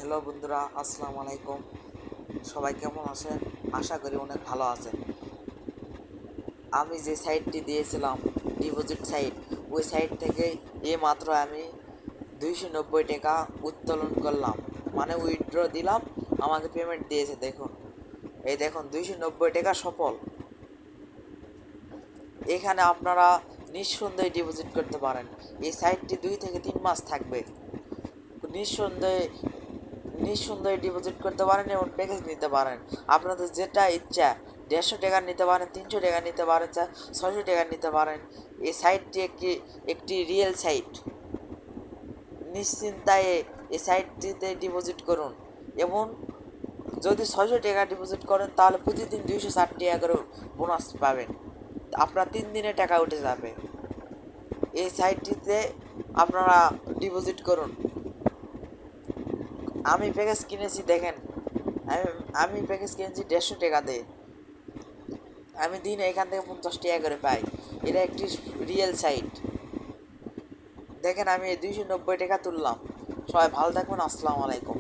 Hello বন্ধুরা, আসসালামু আলাইকুম। সবাই কেমন আছেন? আশা করি অনেক ভালো আছেন। আমি যে সাইটটি দিয়েছিলাম, ডিপোজিট সাইট, ওই সাইট থেকে মাত্র আমি 290 টাকা উত্তোলন করলাম, মানে উইথড্র দিলাম, আমাকে পেমেন্ট দিয়েছে। দেখুন, এই দেখুন 290 টাকা সফল। এখানে আপনারা নিঃসন্দেহে ডিপোজিট করতে পারেন। এই সাইটটি 2 থেকে 3 মাস থাকবে। নিঃসন্দেহে নিঃসন্দেহে ডিপোজিট করতে পারেন এবং প্যাকেজ নিতে পারেন। আপনাদের যেটা ইচ্ছা, 150 টাকার নিতে পারেন, 300 টাকা নিতে পারেন, 600 টাকার নিতে পারেন। এই সাইটটি একটি রিয়েল সাইট। নিশ্চিন্তায় এই সাইটটিতে ডিপোজিট করুন এবং যদি 600 টাকা ডিপোজিট করেন তাহলে প্রতিদিন 260 টাকা করে বোনাস পাবেন। আপনার 3 দিনে টাকা উঠে যাবে। এই সাইটটিতে আপনারা ডিপোজিট করুন। আমি প্যাকেজ কিনেছি, দেখেন, আমি আমি প্যাকেজ কিনেছি 150 টাকা দিয়ে। আমি দিন এখান থেকে 50 টাকা করে পাই। এটা একটি রিয়েল সাইট। দেখেন, আমি 290 টাকা তুললাম। সবাই ভালো থাকবেন। আসসালামু আলাইকুম।